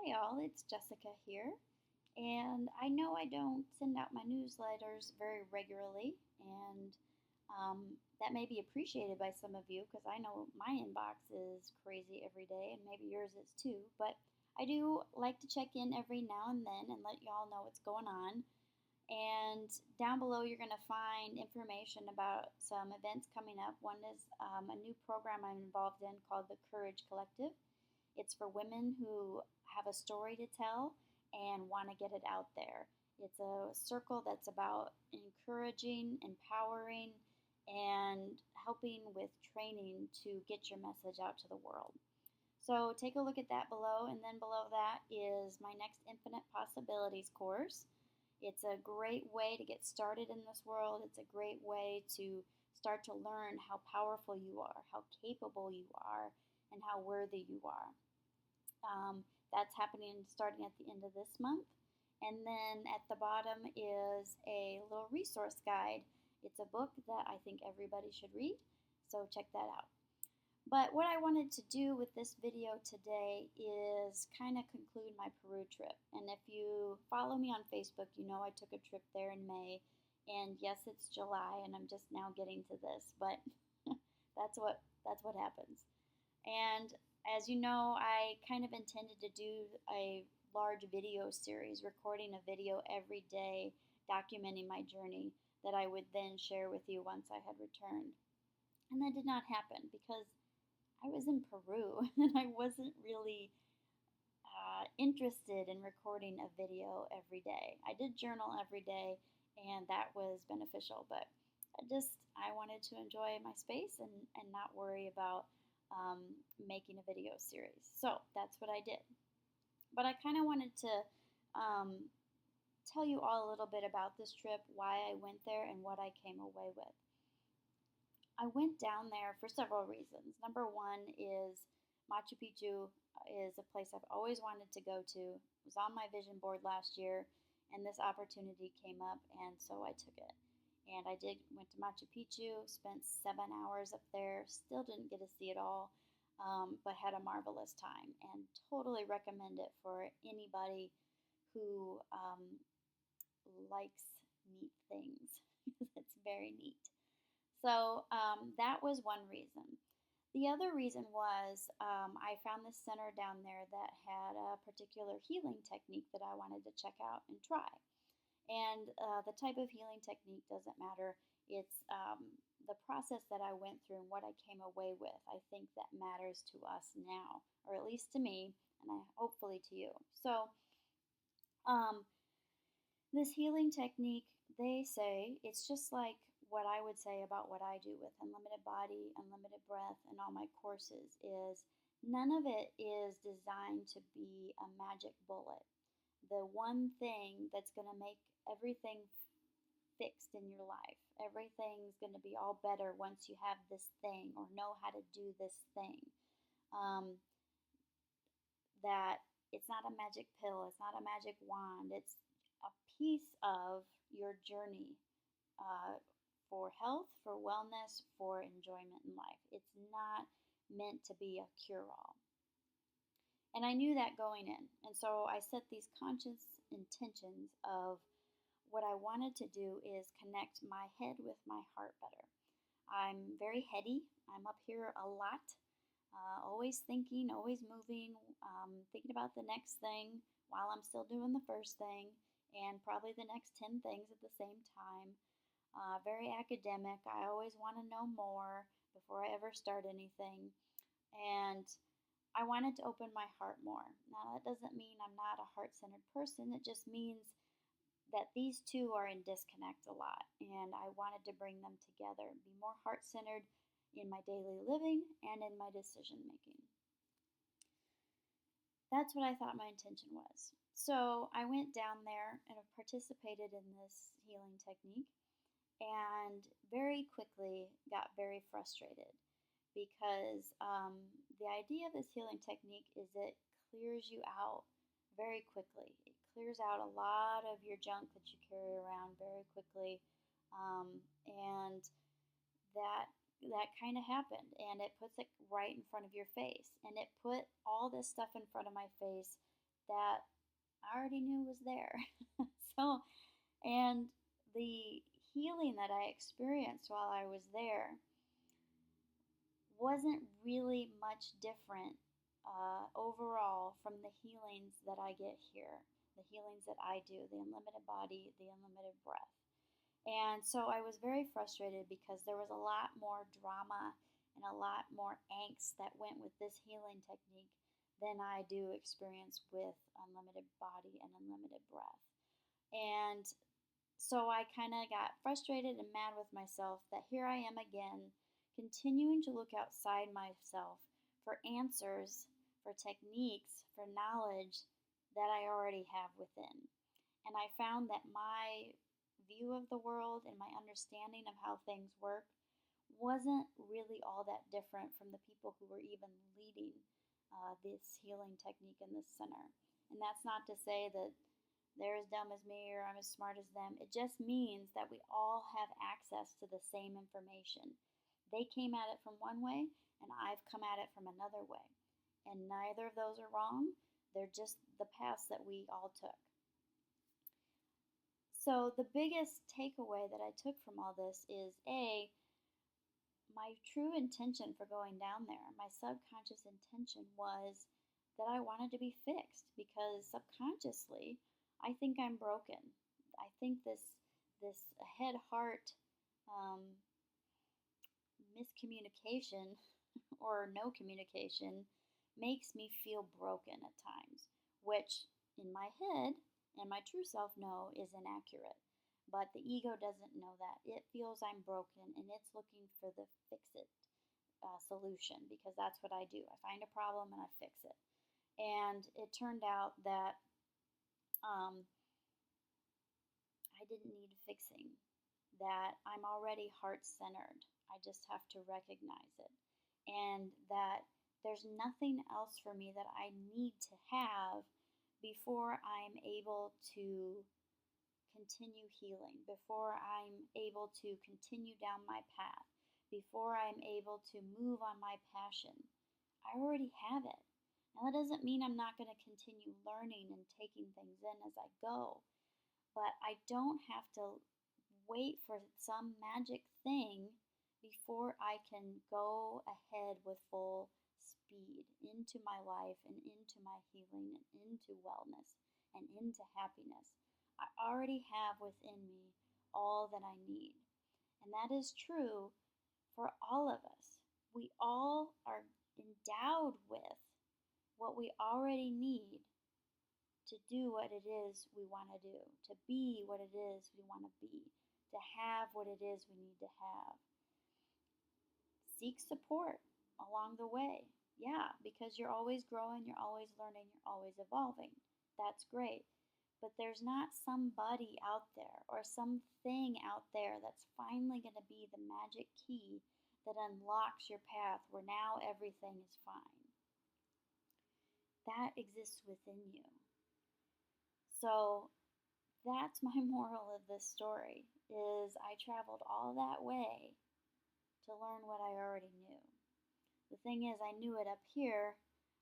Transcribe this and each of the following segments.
Hi, all. It's Jessica here. And I know I don't send out my newsletters very regularly, and that may be appreciated by some of you because I know my inbox is crazy every day, and maybe yours is too. But I do like to check in every now and then and let y'all know what's going on. And down below, you're going to find information about some events coming up. One is a new program I'm involved in called the Courage Collective. It's for women who have a story to tell and want to get it out there. It's a circle that's about encouraging, empowering, and helping with training to get your message out to the world. So take a look at that below, and then below that is my next Infinite Possibilities course. It's a great way to get started in this world. It's a great way to start to learn how powerful you are, how capable you are, and how worthy you are. That's happening starting at the end of this month. And then at the bottom is a little resource guide. It's a book that I think everybody should read, so check that out. But what I wanted to do with this video today is kind of conclude my Peru trip. And if you follow me on Facebook, you know I took a trip there in May. And yes, it's July and I'm just now getting to this, but that's what happens. And as you know, I kind of intended to do a large video series, recording a video every day, documenting my journey that I would then share with you once I had returned. And that did not happen because I was in Peru and I wasn't really interested in recording a video every day. I did journal every day and that was beneficial, but I wanted to enjoy my space and not worry about making a video series. So that's what I did. But I kind of wanted to um, tell you all a little bit about this trip, why I went there, and what I came away with. I went down there for several reasons. Number one is Machu Picchu is a place I've always wanted to go to. It was on my vision board last year, and this opportunity came up, and so I took it. And went to Machu Picchu, spent 7 hours up there, still didn't get to see it all, but had a marvelous time and totally recommend it for anybody who likes neat things. It's very neat. So that was one reason. The other reason was I found this center down there that had a particular healing technique that I wanted to check out and try. And the type of healing technique doesn't matter. It's the process that I went through and what I came away with. I think that matters to us now, or at least to me, and hopefully to you. So, um, this healing technique, they say, it's just like what I would say about what I do with Unlimited Body, Unlimited Breath, and all my courses is none of it is designed to be a magic bullet. The one thing that's going to make everything fixed in your life, everything's going to be all better once you have this thing or know how to do this thing. Um, that it's not a magic pill, it's not a magic wand, it's a piece of your journey uh, for health, for wellness, for enjoyment in life. It's not meant to be a cure all. And I knew that going in. And so I set these conscious intentions of what I wanted to do is connect my head with my heart better. I'm very heady. I'm up here a lot, always thinking, always moving, thinking about the next thing while I'm still doing the first thing, and probably the next 10 things at the same time. Very academic. I always want to know more before I ever start anything. And I wanted to open my heart more. Now, that doesn't mean I'm not a heart centered person, it just means that these two are in disconnect a lot, and I wanted to bring them together, be more heart centered in my daily living and in my decision making. That's what I thought my intention was. So I went down there and participated in this healing technique, and very quickly got very frustrated because the idea of this healing technique is it clears you out very quickly. It clears out a lot of your junk that you carry around very quickly, and that kind of happened, and it puts it right in front of your face, and it put all this stuff in front of my face that I already knew was there. So, and the healing that I experienced while I was there wasn't really much different overall from the healings that I get here, the healings that I do, the unlimited body, the unlimited breath. And so I was very frustrated because there was a lot more drama and a lot more angst that went with this healing technique than I do experience with unlimited body and unlimited breath. And so I kind of got frustrated and mad with myself that here I am again, continuing to look outside myself for answers, for techniques, for knowledge that I already have within. And I found that my view of the world and my understanding of how things work wasn't really all that different from the people who were even leading this healing technique in this center. And that's not to say that they're as dumb as me or I'm as smart as them. It just means that we all have access to the same information. They came at it from one way, and I've come at it from another way. And neither of those are wrong. They're just the paths that we all took. So, the biggest takeaway that I took from all this is A, my true intention for going down there, my subconscious intention was that I wanted to be fixed because subconsciously I think I'm broken. I think this head heart um, miscommunication or no communication makes me feel broken at times, which in my head and my true self know is inaccurate. But the ego doesn't know that. It feels I'm broken and it's looking for the fix it solution because that's what I do. I find a problem and I fix it. And it turned out that um, I didn't need fixing, that I'm already heart centered. I just have to recognize it. And that there's nothing else for me that I need to have before I'm able to continue healing, before I'm able to continue down my path, before I'm able to move on my passion. I already have it. Now, that doesn't mean I'm not going to continue learning and taking things in as I go, but I don't have to wait for some magic thing before I can go ahead with full speed into my life and into my healing and into wellness and into happiness. I already have within me all that I need. And that is true for all of us. We all are endowed with what we already need to do what it is we want to do, to be what it is we want to be, to have what it is we need to have. Seek support along the way. Yeah, because you're always growing, you're always learning, you're always evolving. That's great. But there's not somebody out there or something out there that's finally going to be the magic key that unlocks your path where now everything is fine. That exists within you. So that's my moral of this story is I traveled all that way to learn what I already knew. The thing is, I knew it up here,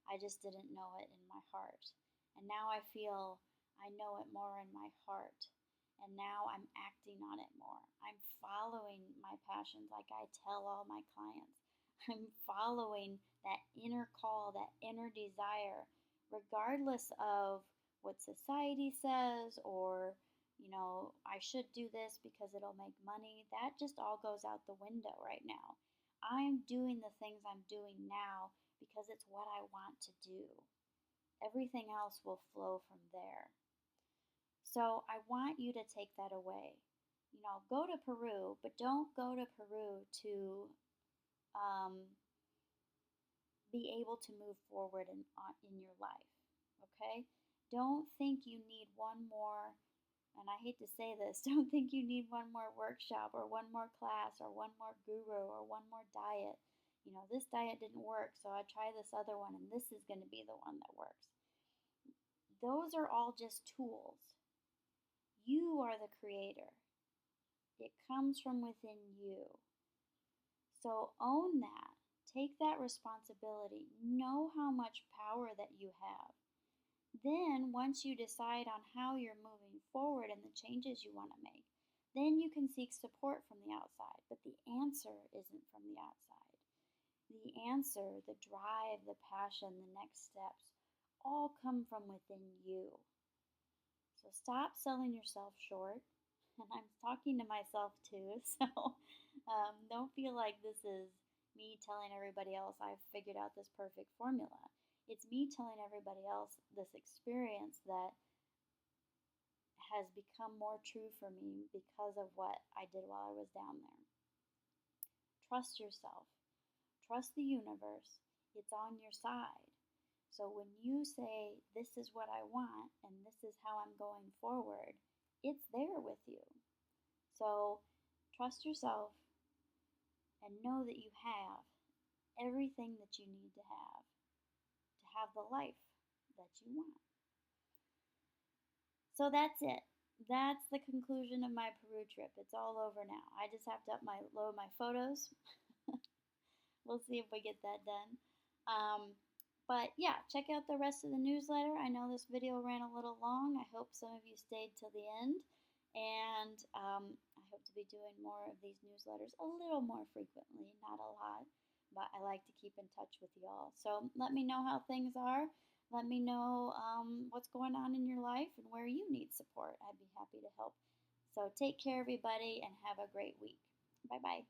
I just didn't know it in my heart. And now I feel I know it more in my heart. And now I'm acting on it more. I'm following my passions like I tell all my clients. I'm following that inner call, that inner desire, regardless of what society says or, I should do this because it'll make money. That just all goes out the window right now. I'm doing the things I'm doing now because it's what I want to do. Everything else will flow from there. So I want you to take that away. Go to Peru, but don't go to Peru to be able to move forward in your life. Okay? Don't think you need one more, and I hate to say this, don't think you need one more workshop or one more class or one more guru or one more diet. This diet didn't work, so I try this other one, and this is going to be the one that works. Those are all just tools. You are the creator. It comes from within you. So own that. Take that responsibility. Know how much power that you have. Then, once you decide on how you're moving forward and the changes you want to make, then you can seek support from the outside. But the answer isn't from the outside. The answer, the drive, the passion, the next steps all come from within you. So stop selling yourself short. And I'm talking to myself too. So don't feel like this is me telling everybody else I've figured out this perfect formula. It's me telling everybody else this experience that has become more true for me because of what I did while I was down there. Trust yourself, trust the universe. It's on your side. So when you say, this is what I want and this is how I'm going forward, it's there with you. So trust yourself and know that you have everything that you need to have the life that you want. So that's it. That's the conclusion of my Peru trip. It's all over now. I just have to load my photos. We'll see if we get that done. But yeah, check out the rest of the newsletter. I know this video ran a little long. I hope some of you stayed till the end. And I hope to be doing more of these newsletters a little more frequently, not a lot, but I like to keep in touch with y'all. So let me know how things are. Let me know what's going on in your life and where you need support. I'd be happy to help. So take care, everybody, and have a great week. Bye bye.